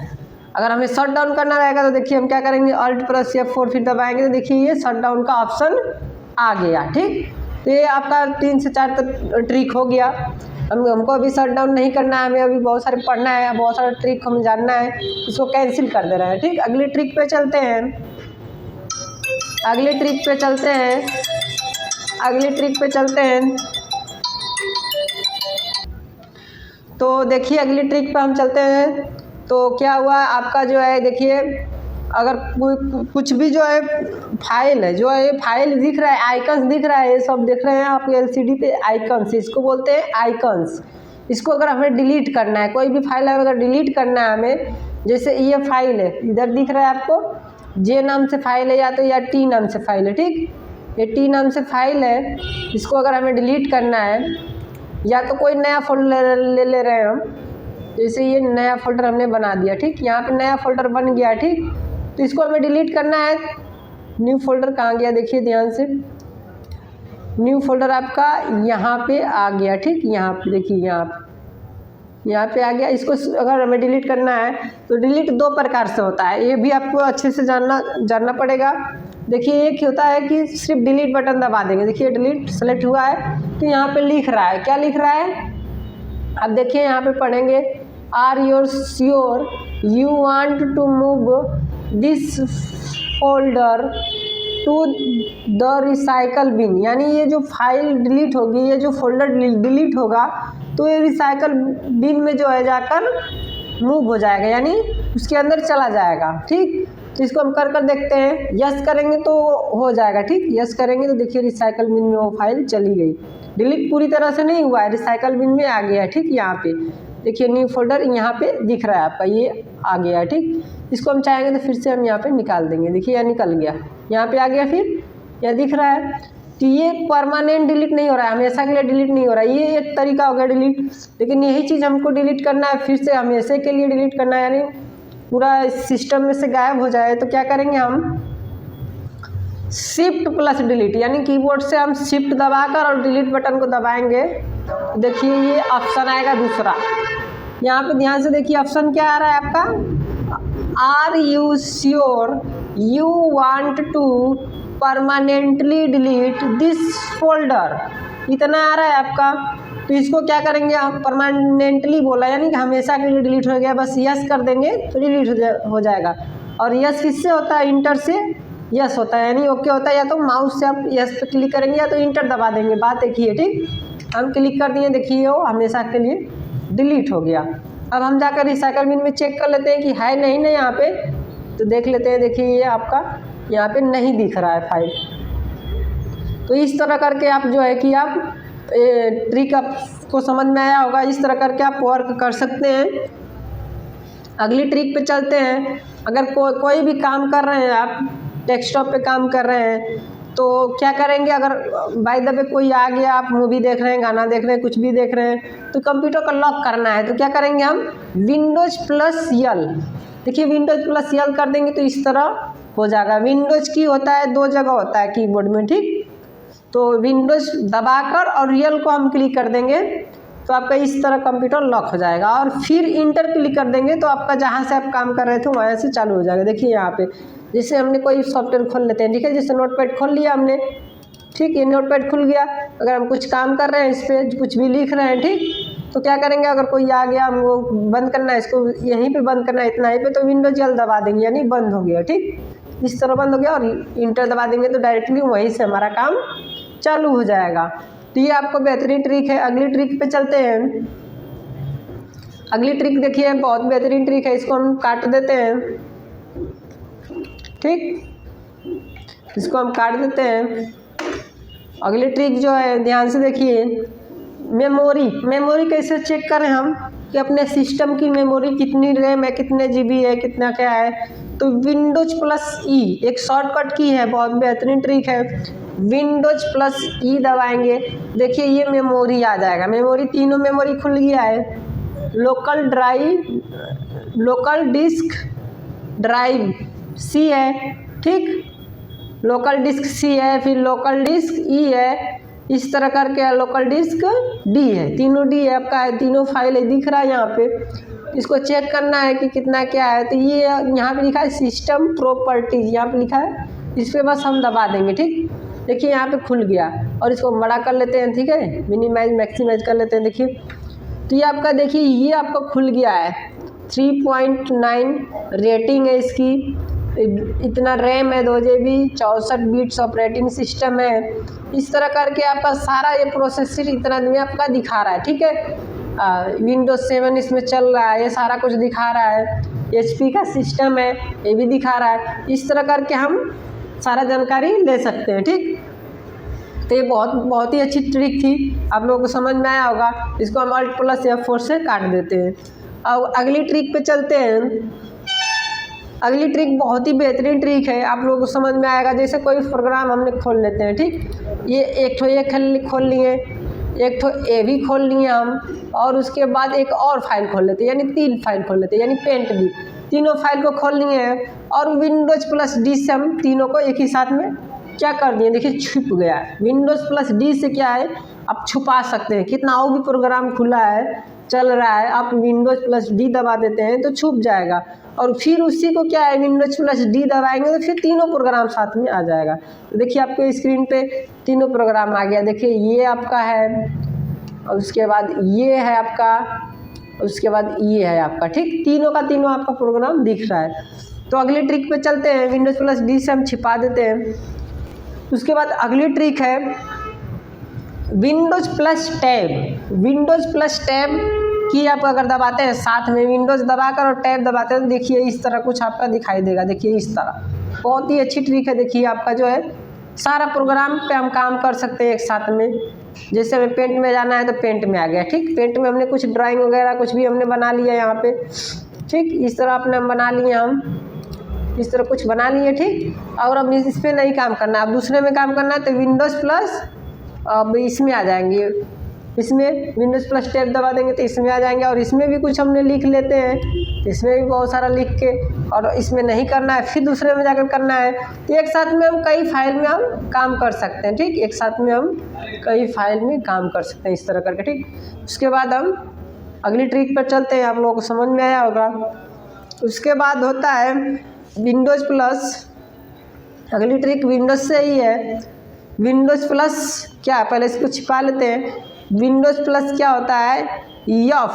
अगर हमें शट डाउन करना रहेगा तो देखिए हम क्या करेंगे, Alt + F4 फिर दबाएंगे तो देखिए ये शट डाउन का ऑप्शन आ गया, ठीक। तो ये आपका 3 से 4 ट्रिक हो गया। हमको अभी शट डाउन नहीं करना है, हमें अभी बहुत सारे पढ़ना है, बहुत सारा ट्रिक हमें जानना है, इसको कैंसिल कर दे रहे हैं, ठीक। अगली ट्रिक पे चलते हैं, अगली ट्रिक पे चलते हैं, अगली ट्रिक पे चलते हैं। तो देखिए अगली ट्रिक पे हम चलते हैं। तो क्या हुआ आपका जो है, देखिए अगर कोई कुछ भी जो है फाइल है, जो है फाइल दिख रहा है, आइकन्स दिख रहा है, ये सब दिख रहे हैं आपके LCD पे आइकन्स, इसको बोलते हैं आइकन्स। इसको अगर हमें डिलीट करना है, कोई भी फाइल अगर डिलीट करना है हमें, जैसे ये फाइल है, इधर दिख रहा है आपको J नाम से फाइल है, या तो या T नाम से फाइल है, ठीक। ये T नाम से फाइल है, इसको अगर हमें डिलीट करना है, या तो कोई नया फोल्डर ले रहे हैं हम, जैसे ये नया फोल्डर हमने बना दिया, ठीक। यहाँ पे नया फोल्डर बन गया, ठीक। तो इसको हमें डिलीट करना है। न्यू फोल्डर कहाँ गया, देखिए ध्यान से, न्यू फोल्डर आपका यहाँ पे आ गया, ठीक। यहाँ पे देखिए, यहाँ पे आ गया। इसको अगर हमें डिलीट करना है तो डिलीट 2 प्रकार से होता है, ये भी आपको अच्छे से जानना पड़ेगा। देखिए एक होता है कि सिर्फ डिलीट बटन दबा देंगे, देखिए डिलीट सेलेक्ट हुआ है तो यहाँ पे लिख रहा है, क्या लिख रहा है, अब देखिए यहाँ पे पढ़ेंगे, are you sure you want to move this folder to the recycle bin, यानी ये जो फाइल डिलीट होगी, ये जो फोल्डर डिलीट होगा तो ये रिसाइकल बिन में जो है जाकर मूव हो जाएगा, यानी उसके अंदर चला जाएगा, ठीक। तो इसको हम कर देखते हैं, यस करेंगे तो हो जाएगा, ठीक। यस करेंगे तो देखिए रिसाइकल बिन में वो फाइल चली गई, डिलीट पूरी तरह से नहीं हुआ है, रिसाइकल बिन में आ गया, ठीक। यहाँ पे देखिए न्यू फोल्डर यहाँ पे दिख रहा है आपका, ये आ गया, ठीक। इसको हम चाहेंगे तो फिर से हम यहाँ पे निकाल देंगे, देखिए यह निकल गया, यहाँ पे आ गया, फिर यह दिख रहा है। तो ये परमानेंट डिलीट नहीं हो रहा है, हमेशा के लिए डिलीट नहीं हो रहा है, ये एक तरीका हो गया डिलीट। लेकिन यही चीज़ हमको डिलीट करना है, फिर से हमेशा के लिए डिलीट करना है, यानी पूरा सिस्टम में से गायब हो जाए, तो क्या करेंगे हम, शिफ्ट प्लस डिलीट, यानी कीबोर्ड से हम शिफ्ट दबाकर और डिलीट बटन को दबाएंगे। देखिए ये ऑप्शन आएगा दूसरा, यहाँ पे ध्यान से देखिए ऑप्शन क्या आ रहा है आपका, are you sure you want to permanently delete this folder, इतना आ रहा है आपका। तो इसको क्या करेंगे आप, परमानेंटली बोला यानी कि हमेशा के लिए डिलीट हो गया, बस यस कर देंगे तो डिलीट हो जाएगा। और यस किससे होता है, इंटर से यस होता है, यानी ओके होता है, या तो माउस से आप यस पे क्लिक करेंगे या तो इंटर दबा देंगे, बात एक ही है, ठीक। हम क्लिक कर दिए, देखिए वो हमेशा के लिए डिलीट हो गया। अब हम जाकर रिसाइकल बिन में चेक कर लेते हैं कि है नहीं ना यहाँ पे, तो देख लेते हैं, देखिए ये आपका यहाँ पे नहीं दिख रहा है फाइल। तो इस तरह करके आप जो है कि आप ट्रिक आपको समझ में आया होगा, इस तरह करके आप वर्क कर सकते हैं। अगली ट्रिक पे चलते हैं। अगर कोई भी काम कर रहे हैं आप, डेस्कटॉप पे काम कर रहे हैं, तो क्या करेंगे, अगर बाय द वे कोई आ गया, आप मूवी देख रहे हैं, गाना देख रहे हैं, कुछ भी देख रहे हैं, तो कंप्यूटर को लॉक करना है, तो क्या करेंगे हम, विंडोज प्लस यल, देखिए विंडोज प्लस यल कर देंगे तो इस तरह हो जाएगा। विंडोज की होता है 2 जगह होता है कीबोर्ड में, ठीक। तो विंडोज दबाकर और रियल को हम क्लिक कर देंगे तो आपका इस तरह कंप्यूटर लॉक हो जाएगा, और फिर इंटर क्लिक कर देंगे तो आपका जहाँ से आप काम कर रहे थे वहाँ से चालू हो जाएगा। देखिए यहाँ पे जैसे हमने कोई सॉफ्टवेयर खोल लेते हैं, ठीक है, जैसे नोटपैड खोल लिया हमने, ठीक, ये नोटपैड खुल गया। अगर हम कुछ काम कर रहे हैं, इस पर कुछ भी लिख रहे हैं, ठीक, तो क्या करेंगे, अगर कोई आ गया हमको बंद करना है, इसको यहीं पे बंद करना है, इतना ही पे, तो विंडोज जल्द दबा देंगे, यानी बंद हो गया, ठीक, इस तरह बंद हो गया, और इंटर दबा देंगे तो डायरेक्टली वहीं से हमारा काम चालू हो जाएगा। तो ये आपको बेहतरीन ट्रिक है। अगली ट्रिक पे चलते हैं। अगली ट्रिक देखिए, बहुत बेहतरीन ट्रिक है, इसको हम काट देते हैं, ठीक, इसको हम काट देते हैं। अगली ट्रिक जो है ध्यान से देखिए, मेमोरी कैसे चेक करें हम कि अपने सिस्टम की मेमोरी कितनी रैम है, कितने GB है, कितना क्या है। तो विंडोज प्लस ई एक शॉर्टकट की है, बहुत बेहतरीन ट्रिक है। विंडोज प्लस ई दबाएंगे, देखिए ये मेमोरी आ जाएगा। मेमोरी, तीनों मेमोरी खुल गया है। लोकल डिस्क ड्राइव C है, ठीक, लोकल डिस्क C है, फिर लोकल डिस्क E है, इस तरह करके लोकल डिस्क D है, तीनों D है आपका है, तीनों फाइल है, दिख रहा है यहाँ पे। इसको चेक करना है कि कितना क्या है, तो ये यहाँ पे लिखा है सिस्टम प्रॉपर्टीज, यहाँ पे लिखा है, इस पर बस हम दबा देंगे, ठीक, देखिए यहाँ पे खुल गया। और इसको बड़ा कर लेते हैं, ठीक है, मिनिमाइज मैक्सिमाइज कर लेते हैं, देखिए तो ये आपका, देखिए ये आपका खुल गया है। 3.9 रेटिंग है इसकी, इतना रैम है, 2 GB, 64 बिट्स ऑपरेटिंग सिस्टम है। इस तरह करके आपका सारा ये प्रोसेसर इतना में आपका दिखा रहा है, ठीक है। विंडोज 7 इसमें चल रहा है, ये सारा कुछ दिखा रहा है। HP का सिस्टम है, ये भी दिखा रहा है। इस तरह करके हम सारा जानकारी ले सकते हैं, ठीक। तो ये बहुत ही अच्छी ट्रिक थी, आप लोगों को समझ में आया होगा। इसको हम Alt + F4 से काट देते हैं। अब अगली ट्रिक पे चलते हैं। अगली ट्रिक बहुत ही बेहतरीन ट्रिक है, आप लोगों को समझ में आएगा। जैसे कोई प्रोग्राम हमने खोल लेते हैं, ठीक, ये एक खोल लिए, एक ठो ए भी खोल लिए हम, और उसके बाद एक और फाइल खोल लेते हैं, यानी 3 फाइल खोल लेते हैं, यानी पेंट भी, तीनों फाइल को खोल लिए हैं। और विंडोज प्लस D से हम तीनों को एक ही साथ में क्या कर दिए, देखिए छुप गया है। विंडोज प्लस D से क्या है, आप छुपा सकते हैं, कितना और भी प्रोग्राम खुला है, चल रहा है, आप विंडोज प्लस D दबा देते हैं तो छुप जाएगा। और फिर उसी को क्या है, विंडोज प्लस D दबाएंगे तो फिर तीनों प्रोग्राम साथ में आ जाएगा। तो देखिए आपके स्क्रीन पे तीनों प्रोग्राम आ गया, देखिए ये आपका है, और उसके बाद ये है आपका, उसके बाद ये है आपका, ठीक, तीनों का तीनों आपका प्रोग्राम दिख रहा है। तो अगली ट्रिक पे चलते हैं। विंडोज प्लस D से हम छिपा देते हैं। उसके बाद अगली ट्रिक है Windows plus tab. Windows plus tab की आप अगर दबाते हैं, साथ में विंडोज दबाकर और टैब दबाते हैं, तो देखिए इस तरह कुछ आपका दिखाई देगा, देखिए इस तरह। बहुत ही अच्छी ट्रिक है, देखिए आपका जो है सारा प्रोग्राम पे हम काम कर सकते हैं एक साथ में। जैसे हमें पेंट में जाना है तो पेंट में आ गया, ठीक, पेंट में हमने कुछ ड्राइंग वगैरह कुछ भी हमने बना लिया यहाँ पे, ठीक, इस तरह अपने बना लिए हम, इस तरह कुछ बना लिए, ठीक। और अब इस पर नहीं काम करना, अब दूसरे में काम करना है तो विंडोज प्लस, अब इसमें आ जाएंगे, इसमें विंडोज प्लस टैब दबा देंगे तो इसमें आ जाएंगे। और इसमें भी कुछ हमने लिख लेते हैं, इसमें भी बहुत सारा लिख के, और इसमें नहीं करना है फिर दूसरे में जाकर करना है। तो एक साथ में हम कई फाइल में हम काम कर सकते हैं, ठीक, एक साथ में हम कई फाइल में काम कर सकते हैं इस तरह करके, ठीक। उसके बाद हम अगली ट्रिक पर चलते हैं, आप लोगों को समझ में आया होगा। उसके बाद होता है विंडोज प्लस, अगली ट्रिक विंडोज से ही है। विंडोज प्लस क्या, पहले इसको छिपा लेते हैं। विंडोज प्लस क्या होता है, F,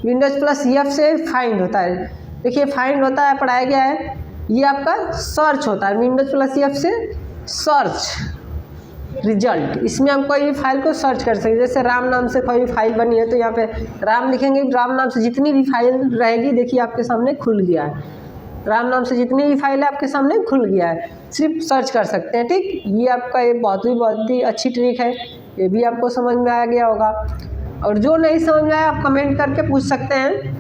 विंडोज प्लस F से फाइंड होता है। देखिए फाइंड होता है, पढ़ाया गया है, ये आपका सर्च होता है। विंडोज प्लस F से सर्च रिजल्ट, इसमें हम कोई भी फाइल को सर्च कर सकते हैं। जैसे राम नाम से कोई फाइल बनी है तो यहाँ पे राम लिखेंगे, राम नाम से जितनी भी फाइल रहेगी, देखिए आपके सामने खुल गया है। राम नाम से जितनी भी फाइल है आपके सामने खुल गया है, सिर्फ सर्च कर सकते हैं, ठीक। ये आपका ये बहुत ही अच्छी ट्रिक है, ये भी आपको समझ में आ गया होगा। और जो नहीं समझ में आया आप कमेंट करके पूछ सकते हैं।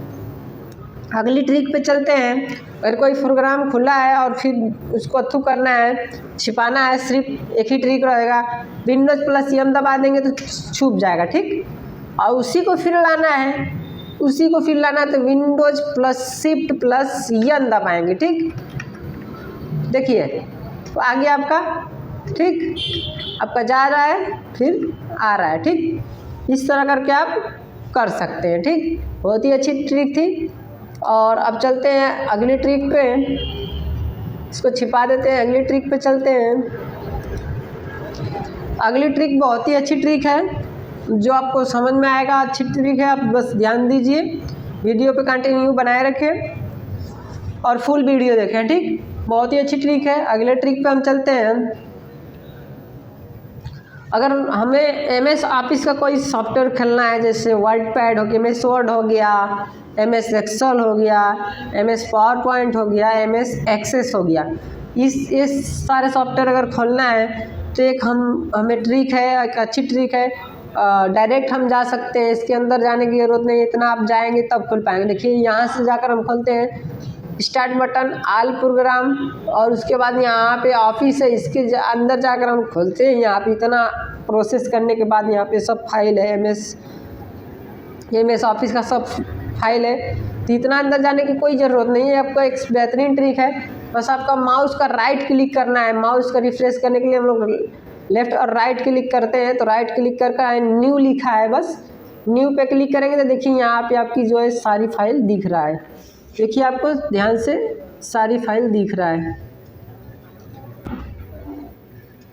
अगली ट्रिक पे चलते हैं। अगर कोई प्रोग्राम खुला है और फिर उसको अथू करना है, छिपाना है, सिर्फ एक ही ट्रिक रहेगा, विंडोज प्लस M दबा देंगे तो छुप जाएगा, ठीक। और उसी को फिर लाना है, तो Windows plus shift plus N दबाएंगे, ठीक। देखिए तो आ गया आपका ठीक। आपका जा रहा है फिर आ रहा है, ठीक। इस तरह करके आप कर सकते हैं, ठीक। बहुत ही अच्छी ट्रिक थी। और अब चलते हैं अगली ट्रिक पे, इसको छिपा देते हैं, अगली ट्रिक पे चलते हैं। अगली ट्रिक बहुत ही अच्छी ट्रिक है, जो आपको समझ में आएगा, अच्छी ट्रिक है। आप बस ध्यान दीजिए, वीडियो पे कंटिन्यू बनाए रखें और फुल वीडियो देखें, ठीक। बहुत ही अच्छी ट्रिक है। अगले ट्रिक पे हम चलते हैं। अगर हमें MS ऑफिस का कोई सॉफ्टवेयर खोलना है, जैसे वर्डपैड हो गया, MS वर्ड हो गया, MS एक्सेल हो गया, MS पावर पॉइंट हो गया, MS एक्सेस हो गया, इस सारे सॉफ्टवेयर अगर खोलना है तो एक हमें ट्रिक है, एक अच्छी ट्रिक है। डायरेक्ट हम जा सकते हैं, इसके अंदर जाने की ज़रूरत नहीं, इतना आप जाएंगे तब खोल पाएंगे। देखिए यहाँ से जाकर हम खोलते हैं, स्टार्ट बटन, ऑल प्रोग्राम, और उसके बाद यहाँ पे ऑफिस है, इसके अंदर जाकर हम खोलते हैं। यहाँ पे इतना प्रोसेस करने के बाद यहाँ पे सब फाइल है, MS ऑफिस का सब फाइल है। तो इतना अंदर जाने की कोई ज़रूरत नहीं है। आपको एक बेहतरीन ट्रिक है, बस आपका माउस का राइट क्लिक करना है। माउस का रिफ्रेश करने के लिए हम लोग लेफ़्ट और राइट क्लिक करते हैं, तो राइट क्लिक करके न्यू लिखा है, बस न्यू पे क्लिक करेंगे तो देखिए यहाँ पे आपकी जो है सारी फाइल दिख रहा है। देखिए आपको ध्यान से सारी फाइल दिख रहा है,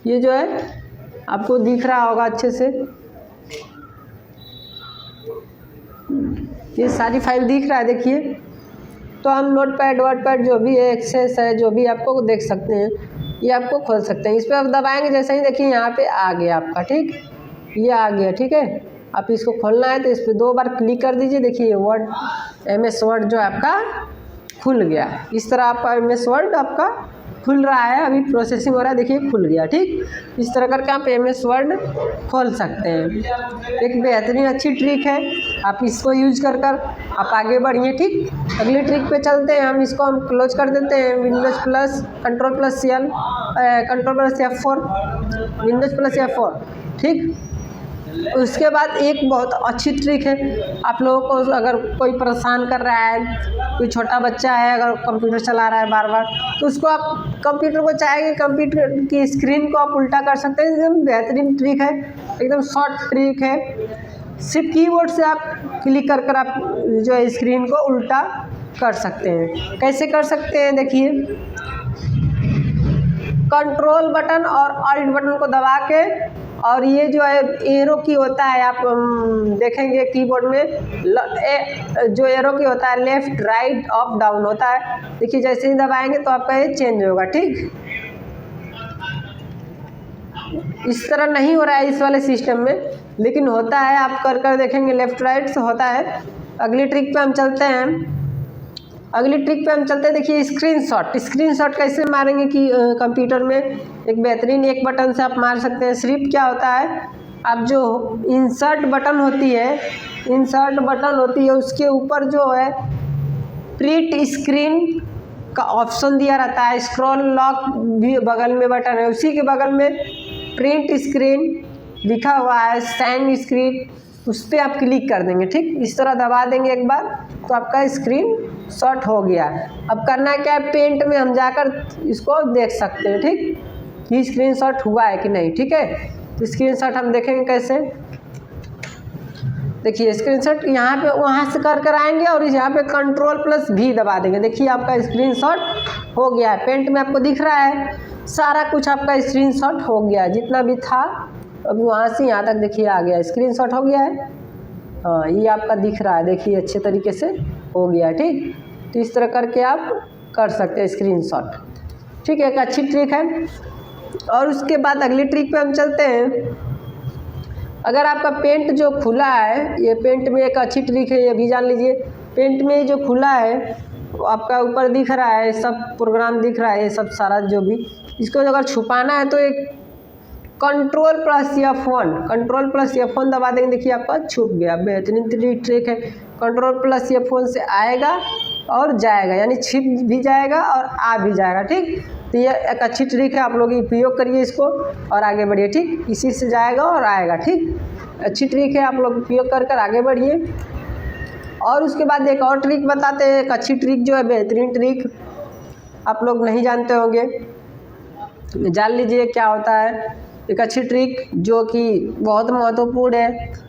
ये जो है आपको दिख रहा होगा अच्छे से, ये सारी फाइल दिख रहा है। देखिए तो हम नोटपैड वर्डपैड जो भी है, एक्सेस है, जो भी आपको देख सकते हैं, ये आपको खोल सकते हैं। इस पर आप दबाएंगे जैसे ही, देखिए यहाँ पे आ गया आपका, ठीक, ये आ गया, ठीक है। आप इसको खोलना है तो इस पर 2 बार क्लिक कर दीजिए। देखिए वर्ड, MS वर्ड जो आपका खुल गया। इस तरह आपका MS वर्ड आपका खुल रहा है, अभी प्रोसेसिंग हो रहा है, देखिए खुल गया, ठीक। इस तरह करके आप MS वर्ड खोल सकते हैं। एक बेहतरीन अच्छी ट्रिक है, आप इसको यूज कर आप आगे बढ़िए, ठीक। अगली ट्रिक पे चलते हैं हम, इसको हम क्लोज कर देते हैं। Windows plus Ctrl+L, Ctrl+F4, Windows plus F4, ठीक। उसके बाद एक बहुत अच्छी ट्रिक है, आप लोगों को अगर कोई परेशान कर रहा है, कोई छोटा बच्चा है अगर कंप्यूटर चला रहा है बार बार, तो उसको आप कंप्यूटर को चाहेंगे, कंप्यूटर की स्क्रीन को आप उल्टा कर सकते हैं। एकदम बेहतरीन ट्रिक है, एकदम शॉर्ट ट्रिक है। सिर्फ कीबोर्ड से आप क्लिक कर आप जो है स्क्रीन को उल्टा कर सकते हैं। कैसे कर सकते हैं, देखिए कंट्रोल बटन और ऑल्ट बटन को दबा के, और ये जो है एरो की होता है, आप देखेंगे कीबोर्ड में जो एरो की होता है, लेफ़्ट राइट अप डाउन होता है। देखिए जैसे ही दबाएंगे तो आपका ये चेंज होगा, ठीक। इस तरह नहीं हो रहा है इस वाले सिस्टम में, लेकिन होता है, आप कर देखेंगे लेफ़्ट राइट से होता है। अगली ट्रिक पे हम चलते हैं। देखिए स्क्रीनशॉट कैसे मारेंगे कि कंप्यूटर में एक बेहतरीन एक बटन से आप मार सकते हैं। सिर्फ क्या होता है, आप जो इंसर्ट बटन होती है उसके ऊपर जो है प्रिंट स्क्रीन का ऑप्शन दिया रहता है। स्क्रॉल लॉक भी बगल में बटन है, उसी के बगल में प्रिंट स्क्रीन लिखा हुआ है, सेंड स्क्रीन, उस पर आप क्लिक कर देंगे, ठीक। इस तरह दबा देंगे एक बार तो आपका स्क्रीन शॉट हो गया। अब करना क्या है, पेंट में हम जाकर इसको देख सकते हैं, ठीक, ये स्क्रीन शॉट हुआ है कि नहीं, ठीक है। तो स्क्रीन शॉट हम देखेंगे कैसे। देखिए स्क्रीन शॉट यहाँ पे वहाँ से कर आएंगे और यहाँ पे Ctrl+V दबा देंगे। देखिए आपका स्क्रीन शॉट हो गया है, पेंट में आपको दिख रहा है सारा कुछ, आपका स्क्रीन शॉट हो गया है, जितना भी था अभी वहाँ से यहाँ तक देखिए आ गया, स्क्रीन शॉट हो गया है। हाँ ये आपका दिख रहा है, देखिए अच्छे तरीके से हो गया, ठीक। तो इस तरह करके आप कर सकते हैं स्क्रीनशॉट, ठीक है, एक अच्छी ट्रिक है। और उसके बाद अगली ट्रिक पे हम चलते हैं। अगर आपका पेंट जो खुला है, ये पेंट में एक अच्छी ट्रिक है, ये भी जान लीजिए। पेंट में जो खुला है आपका ऊपर दिख रहा है, सब प्रोग्राम दिख रहा है, ये सब सारा जो भी, इसको अगर छुपाना है तो एक Ctrl+F1 दबा देंगे, देखिए आपका छुप गया। बेहतरीन ट्रिक है, Ctrl+F1 से आएगा और जाएगा, यानी छिप भी जाएगा और आ भी जाएगा, ठीक। तो ये एक अच्छी ट्रिक है, आप लोग उपयोग करिए इसको और आगे बढ़िए, ठीक। इसी से जाएगा और आएगा, ठीक। अच्छी ट्रिक है, आप लोग उपयोग कर आगे बढ़िए। और उसके बाद एक और ट्रिक बताते हैं, एक अच्छी ट्रिक जो है बेहतरीन ट्रिक, आप लोग नहीं जानते होंगे। जान लीजिए क्या होता है एक अच्छी ट्रिक जो कि बहुत महत्वपूर्ण है।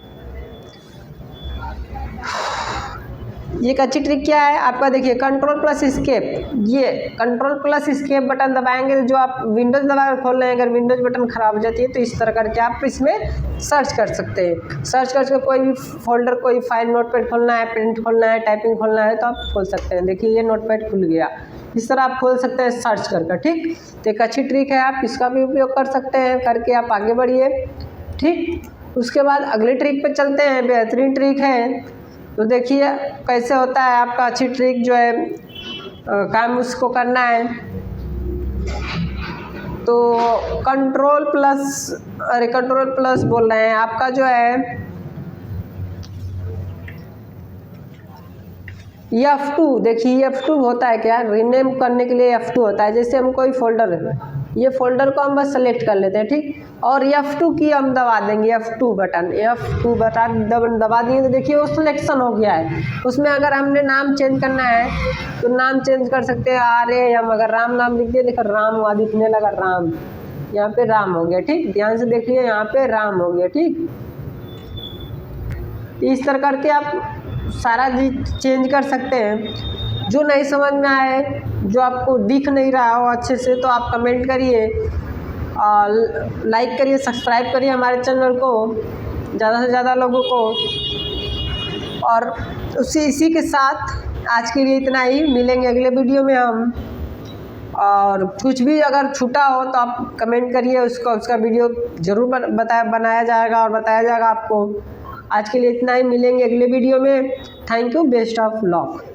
ये एक अच्छी ट्रिक क्या है आपका, देखिए कंट्रोल प्लस स्केप, ये कंट्रोल प्लस स्केप बटन दबाएंगे तो जो आप विंडोज दबा कर खोल रहे हैं, अगर विंडोज बटन ख़राब हो जाती है तो इस तरह करके आप इसमें सर्च कर सकते हैं। सर्च करके कोई भी फोल्डर, कोई फाइल, नोटपैड खोलना है, प्रिंट खोलना है, टाइपिंग खोलना है तो आप खोल सकते हैं। देखिए ये नोटपैड खुल गया, इस तरह आप खोल सकते हैं सर्च कर। ठीक, तो एक अच्छी ट्रिक है, आप इसका भी उपयोग कर सकते हैं, करके आप आगे बढ़िए। ठीक, उसके बाद अगली ट्रिक पे चलते हैं, बेहतरीन ट्रिक है। तो देखिए कैसे होता है आपका अच्छी ट्रिक जो है काम उसको करना है। तो कंट्रोल प्लस बोल रहे हैं आपका जो है F2। देखिए F2 होता है क्या, रीनेम करने के लिए F2 होता है। जैसे हम कोई फोल्डर है, ये फोल्डर को हम बस सेलेक्ट कर लेते हैं, ठीक, और F2 की हम दबा देंगे, F2 बटन दबा दिए तो देखिए वो सिलेक्शन हो गया है। उसमें अगर हमने नाम चेंज करना है तो नाम चेंज कर सकते हैं, RM, अगर राम नाम लिख दिया, देखो राम हुआ, दिखने लगा राम, यहाँ पे राम हो गया। ठीक, ध्यान से देखिए यहाँ पे राम हो गया। ठीक, इस तरह करके आप सारा चीज चेंज कर सकते हैं। जो नहीं समझ में आए, जो आपको दिख नहीं रहा हो अच्छे से, तो आप कमेंट करिए, लाइक करिए, सब्सक्राइब करिए हमारे चैनल को ज़्यादा से ज़्यादा लोगों को। और इसी के साथ आज के लिए इतना ही, मिलेंगे अगले वीडियो में हम। और कुछ भी अगर छूटा हो तो आप कमेंट करिए, उसका वीडियो ज़रूर बनाया जाएगा और बताया जाएगा आपको। आज के लिए इतना ही, मिलेंगे अगले वीडियो में। Thank you, best of luck.